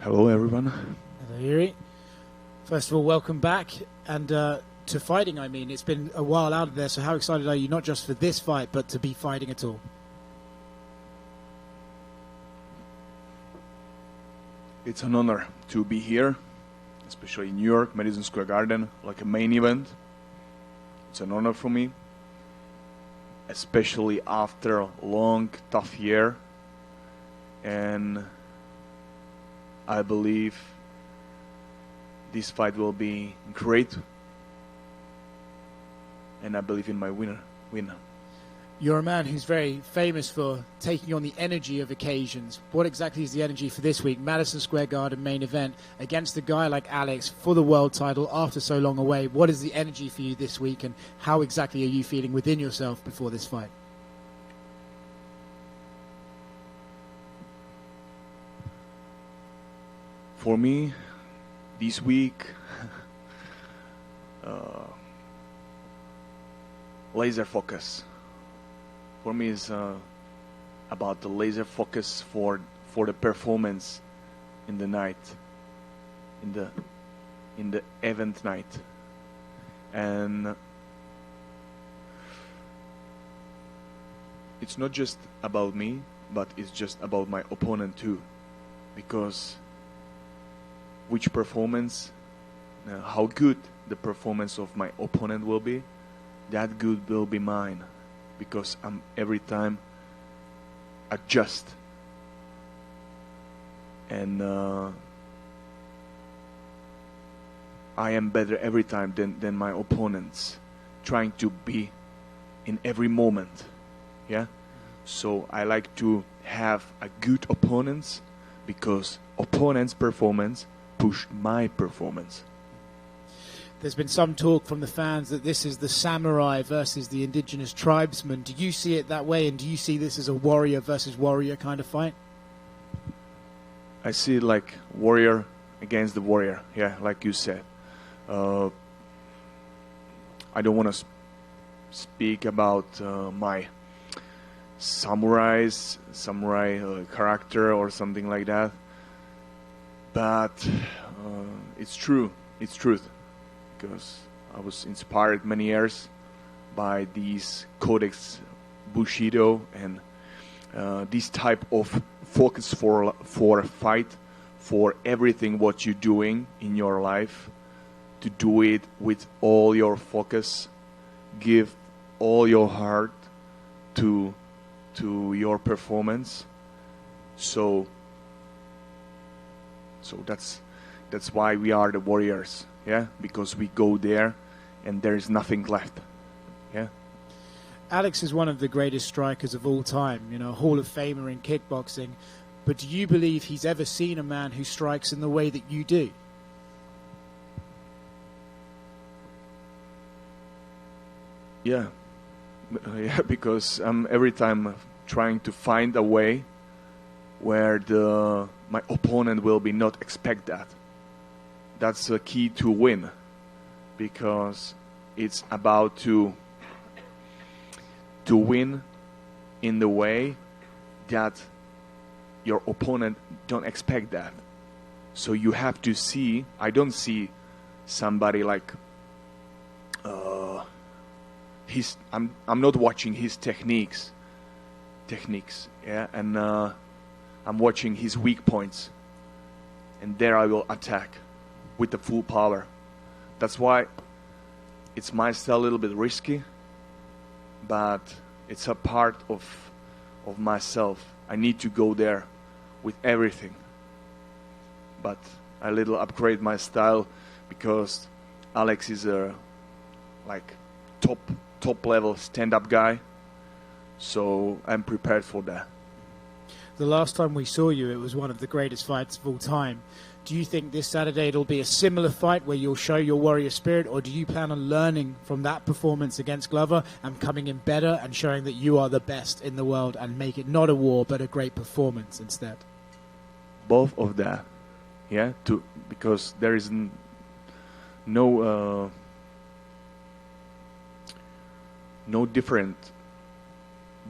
Hello, everyone. Hello, Jiri. First of all, welcome back, and to fighting, I mean. It's been a while out of there, so how excited are you, not just for this fight, but to be fighting at all? It's an honor to be here, especially in New York, Madison Square Garden, like a main event. It's an honor for me, especially after a long, tough year. And I believe this fight will be great, and I believe in my winner. You're a man who's very famous for taking on the energy of occasions. What exactly is the energy for this week? Madison Square Garden main event against a guy like Alex for the world title after so long away. What is the energy for you this week, and how exactly are you feeling within yourself before this fight? For me, this week, laser focus. For me, is about the laser focus for the performance in the night, in the event night, and it's not just about me, but it's just about my opponent too, because which performance, how good the performance of my opponent will be, that good will be mine, because I'm every time adjust, and I am better every time than my opponents, trying to be in every moment. Yeah, so I like to have a good opponents, because opponent's performance pushed my performance. There's been some talk from the fans that this is the samurai versus the indigenous tribesman. Do you see it that way, and do you see this as a warrior versus warrior kind of fight? I see it like warrior against the warrior, yeah, like you said. I don't want to speak about my samurai character or something like that, but it's true, it's truth, because I was inspired many years by these codex Bushido and this type of focus for a fight, for everything what you're doing in your life, to do it with all your focus, give all your heart to your performance. So that's why we are the warriors, yeah, because we go there and there is nothing left. Yeah. Alex is one of the greatest strikers of all time, you know, Hall of Famer in kickboxing. But do you believe he's ever seen a man who strikes in the way that you do? Yeah, because I'm every time trying to find a way where my opponent will be not expect that. That's the key to win, because it's about to win in the way that your opponent don't expect that. So you have to see. I don't see somebody like I'm not watching his techniques, yeah, and I'm watching his weak points, and there I will attack with the full power. That's why it's my style, a little bit risky, but it's a part of myself. I need to go there with everything, but I little upgrade my style, because Alex is a like top level stand-up guy, so I'm prepared for that. The last time we saw you, it was one of the greatest fights of all time. Do you think this Saturday it'll be a similar fight where you'll show your warrior spirit, or do you plan on learning from that performance against Glover and coming in better and showing that you are the best in the world and make it not a war but a great performance instead? Both of that, yeah, because there is no different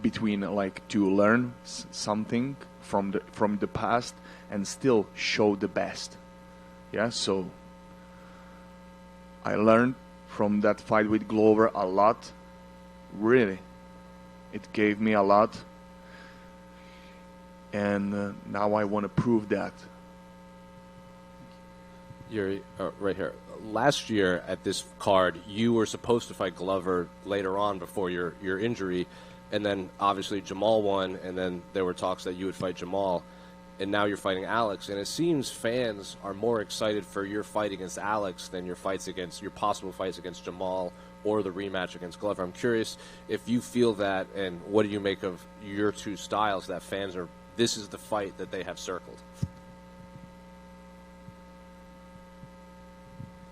between like to learn something from the past and still show the best. Yeah, so I learned from that fight with Glover a lot. Really, it gave me a lot, and now I want to prove that. Jiri, right here. Last year at this card, you were supposed to fight Glover later on before your injury, and then obviously Jamal won, and then there were talks that you would fight Jamal, and now you're fighting Alex, and it seems fans are more excited for your fight against Alex than your possible fights against Jamal or the rematch against Glover. I'm curious if you feel that, and what do you make of your two styles that this is the fight that they have circled?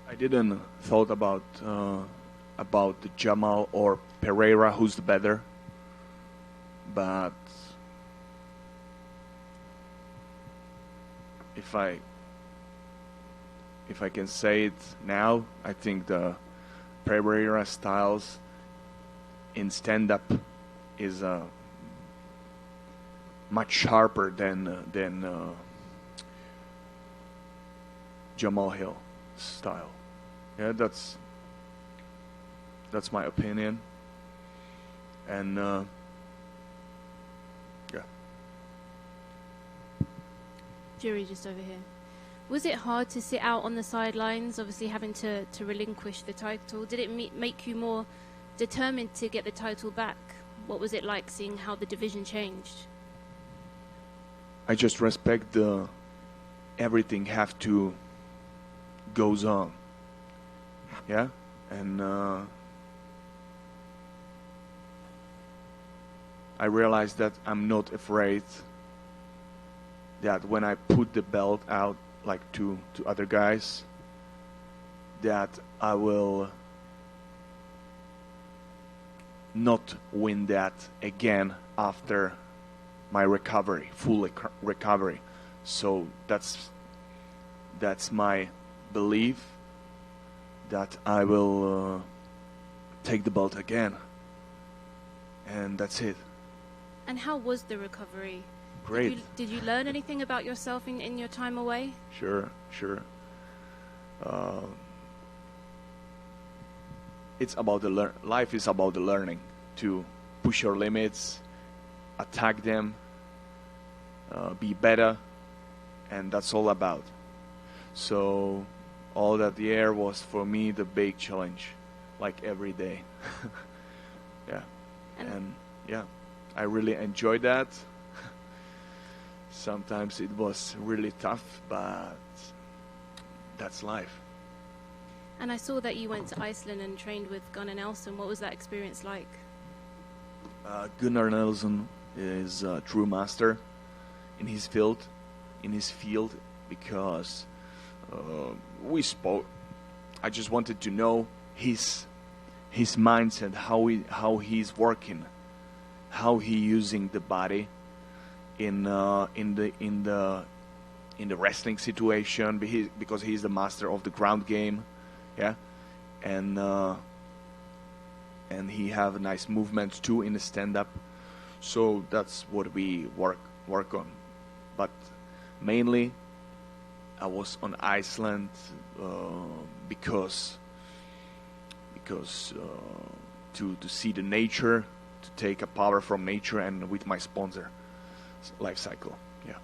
I didn't thought about the Jamal or Pereira, who's the better, but if I can say it now, I think the Pereira styles in stand-up is much sharper than Jamal Hill style. Yeah, that's my opinion, and yeah. Jiri, just over here. Was it hard to sit out on the sidelines, obviously having to relinquish the title? Did it make you more determined to get the title back? What was it like seeing how the division changed? I just respect everything have to goes on. Yeah, and I realized that I'm not afraid that when I put the belt out like to other guys, that I will not win that again after my recovery, full recovery. So that's my belief that I will take the belt again, and that's it. And how was the recovery? Great. Did you learn anything about yourself in your time away? Sure. It's about life is about the learning, to push your limits, attack them, be better, and that's all about. So all that year was for me the big challenge, like every day. Yeah, and yeah, I really enjoyed that. Sometimes it was really tough, but that's life. And I saw that you went to Iceland and trained with Gunnar Nelson. What was that experience like? Gunnar Nelson is a true master in his field, because we spoke. I just wanted to know his mindset, how he's working, how he using the body in the wrestling situation, because he's the master of the ground game, yeah, and he have nice movements too in the stand-up. So that's what we work on. But mainly, I was on Iceland because to see the nature, to take a power from nature, and with my sponsor, Life Cycle. Yeah.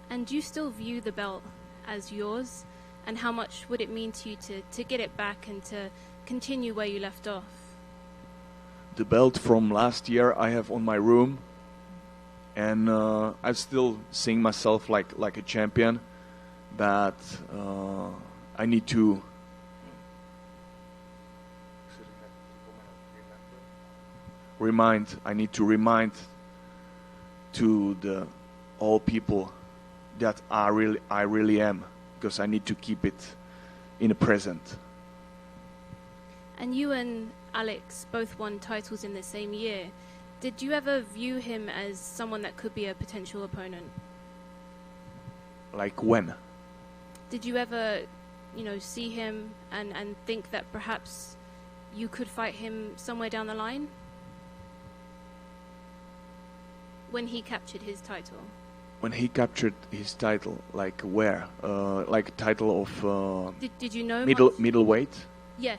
And do you still view the belt as yours? And how much would it mean to you to get it back and to continue where you left off? The belt from last year I have on my room, and I'm still seeing myself like a champion, but I need to remind to the all people that I really am, because I need to keep it in the present. And you and Alex both won titles in the same year. Did you ever view him as someone that could be a potential opponent? Like when? Did you ever, see him and think that perhaps you could fight him somewhere down the line? When he captured his title? when he captured his title, like where? Like title of Did you know middleweight? Yeah.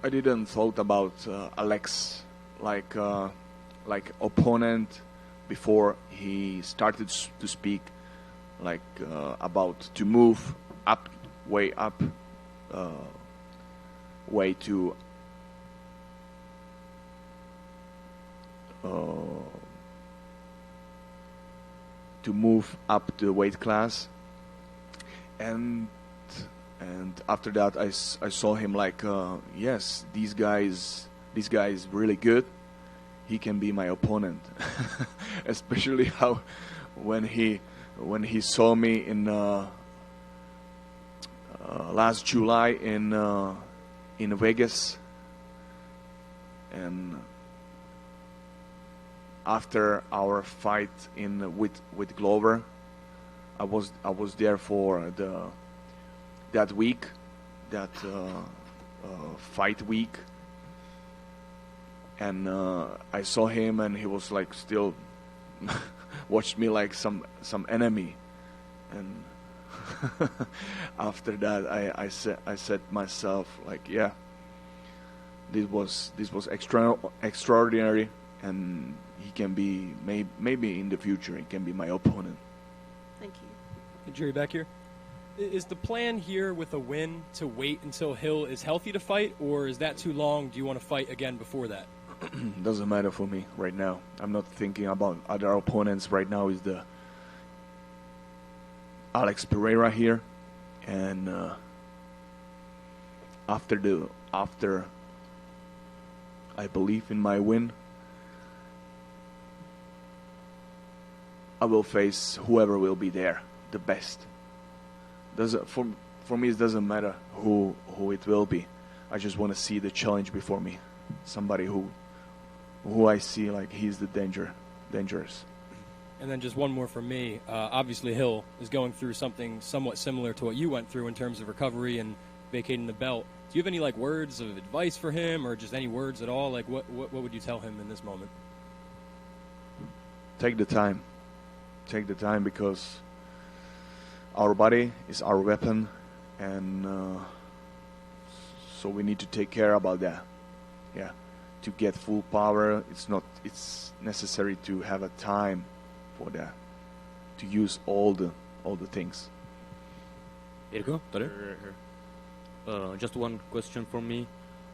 I didn't thought about Alex like opponent before he started to speak like about to move up, way up, way to move up the weight class, and after that I saw him like yes, this guy is really good. He can be my opponent. Especially how when he saw me in last July in Vegas, and after our fight with Glover, I was there for that week, that fight week, and I saw him, and he was like still watched me like some enemy, and after that I said myself like, yeah, this was extraordinary, and he can be maybe in the future he can be my opponent. Thank you. Hey, Jiri, back here. Is the plan here with a win to wait until Hill is healthy to fight, or is that too long? Do you want to fight again before that? Doesn't matter for me right now. I'm not thinking about other opponents right now. Is the Alex Pereira here, and after I believe in my win, I will face whoever will be there, the best. For me, it doesn't matter who it will be. I just want to see the challenge before me, somebody who I see like he's the dangerous. And then just one more from me. Obviously, Hill is going through something somewhat similar to what you went through in terms of recovery and vacating the belt. Do you have any like words of advice for him, or just any words at all? Like what would you tell him in this moment? Take the time, because our body is our weapon, and so we need to take care about that. Yeah, to get full power, it's necessary to have a time for that, to use all the things. Irko, just one question from me.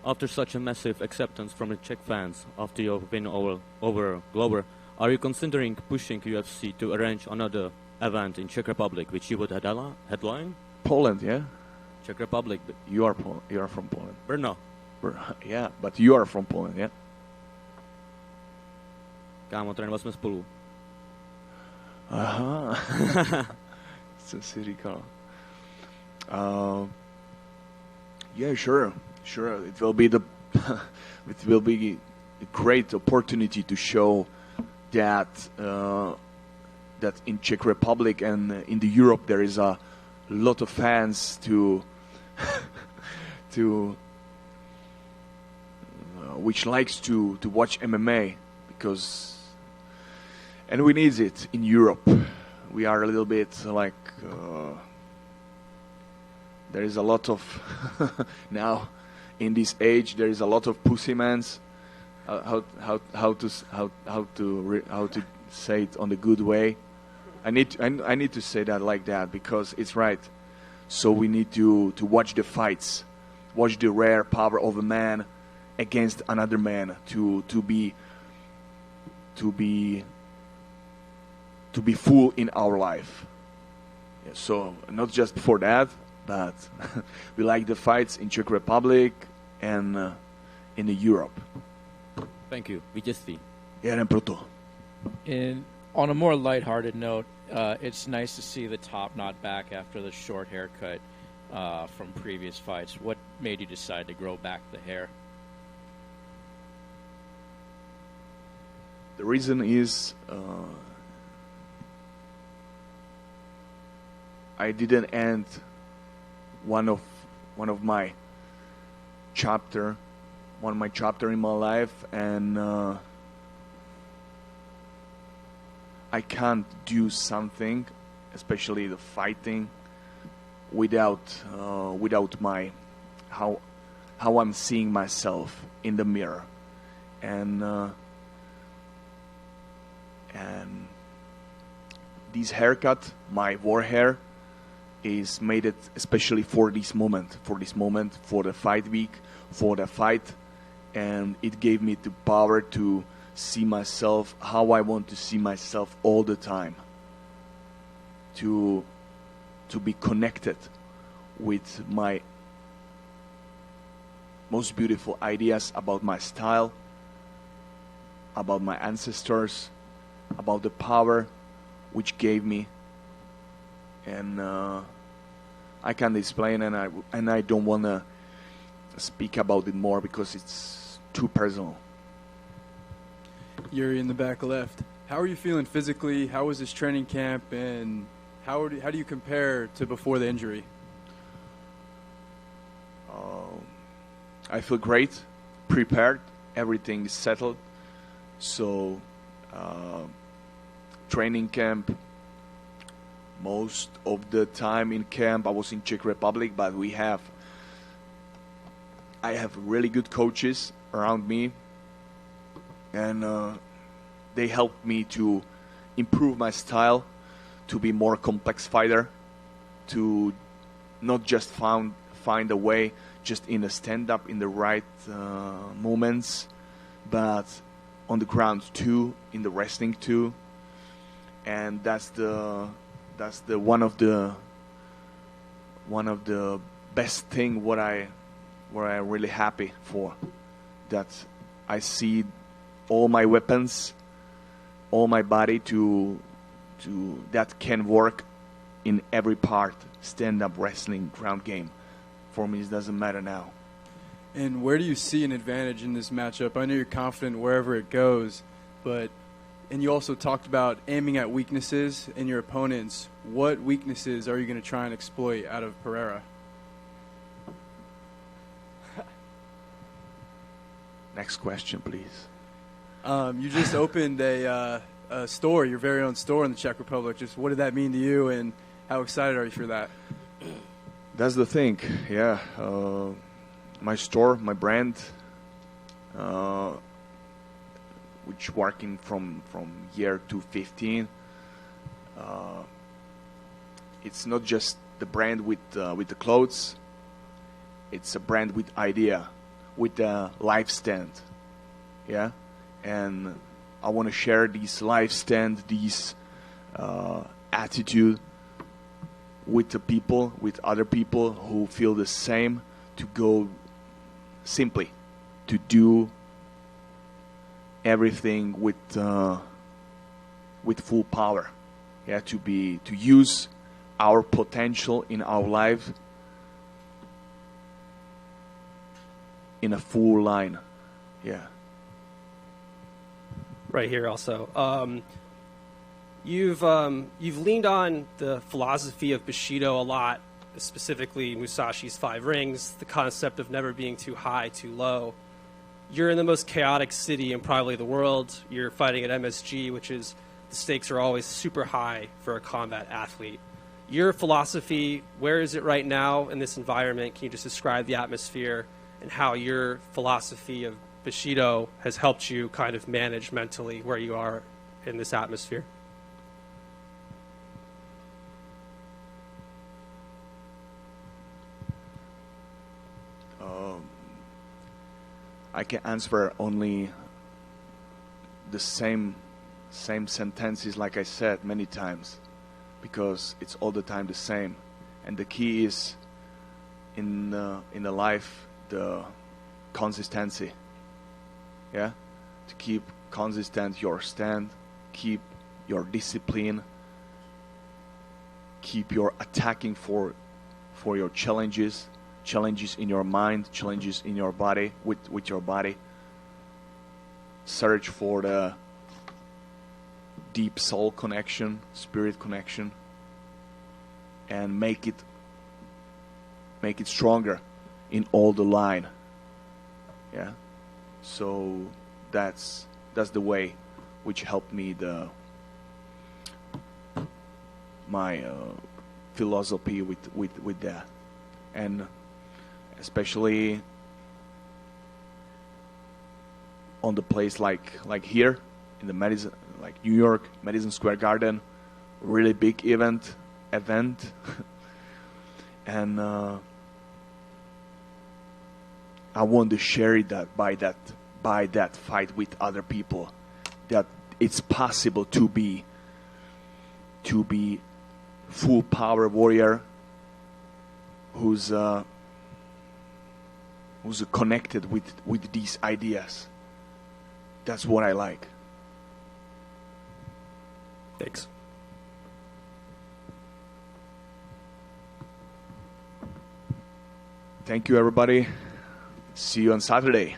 After such a massive acceptance from the Czech fans after your win over Glover, are you considering pushing UFC to arrange another event in Czech Republic, which you would headline? Poland, yeah. Czech Republic. You are from Poland. Brno. Yeah, but you are from Poland, yeah. Kámo, trénovali jsme spolu. Aha. Co si říkal? Yeah, sure. It will be a great opportunity to show that that in Czech Republic and in the Europe there is a lot of fans to which likes to watch MMA, because and we need it in Europe. We are a little bit like there is a lot of now in this age there is a lot of pussymans. How to say it on the good way. I need to say that like that, because it's right. So we need to watch the fights, watch the rare power of a man against another man, to be full in our life. Yeah, so not just for that, but we like the fights in Czech Republic and in Europe. Thank you. Vítězství. Jeden proto. On a more lighthearted note, it's nice to see the top not back after the short haircut from previous fights. What made you decide to grow back the hair? The reason is I didn't end one of my chapter in my life, and I can't do something, especially the fighting, without my how I'm seeing myself in the mirror, and this haircut, my war hair, is made it especially for this moment, for the fight week, for the fight, and it gave me the power to see myself how I want to see myself all the time, to be connected with my most beautiful ideas about my style, about my ancestors, about the power which gave me, and I can't explain, and I don't want to speak about it more because it's too personal. Jiri in the back left. How are you feeling physically? How was this training camp, and how do you compare to before the injury? I feel great, prepared, everything is settled. So, training camp, most of the time in camp I was in Czech Republic, but I have really good coaches around me, and they helped me to improve my style, to be more complex fighter, to not just find a way just in a stand-up in the right moments, but on the ground too, in the wrestling too, and that's the one of the best thing what I'm really happy for, that I see all my weapons, all my body to that can work in every part, stand-up, wrestling, ground game. For me, it doesn't matter now. And where do you see an advantage in this matchup? I know you're confident wherever it goes, and you also talked about aiming at weaknesses in your opponents. What weaknesses are you going to try and exploit out of Pereira? Next question, please. You just opened a store, your very own store in the Czech Republic. Just what did that mean to you, and how excited are you for that? That's the thing, yeah. My store, my brand, which working from year 2015. It's not just the brand with the clothes. It's a brand with idea, with a life stand, yeah. And I want to share this life stand, this attitude with the people, with other people who feel the same, to go simply, to do everything with full power, yeah, to use our potential in our life in a full line, yeah. Right here also. You've leaned on the philosophy of Bushido a lot, specifically Musashi's 5 rings, the concept of never being too high, too low. You're in the most chaotic city in probably the world. You're fighting at MSG, which is, the stakes are always super high for a combat athlete. Your philosophy, where is it right now in this environment? Can you just describe the atmosphere and how your philosophy of Bushido has helped you kind of manage mentally where you are in this atmosphere? I can answer only the same sentences like I said many times, because it's all the time the same. And the key is in the life, the consistency. Yeah, to keep consistent your stand, keep your discipline, keep your attacking for your challenges in your mind, challenges in your body, with your body. Search for the deep soul connection, spirit connection, and make it stronger in all the line. Yeah. So that's the way which helped me my philosophy with that, and especially on the place like here in the Madison, like New York, Madison Square Garden, really big event, and I want to share that by that fight with other people, that it's possible to be full power warrior who's connected with these ideas. That's what I like. Thanks. Thank you, everybody. See you on Saturday.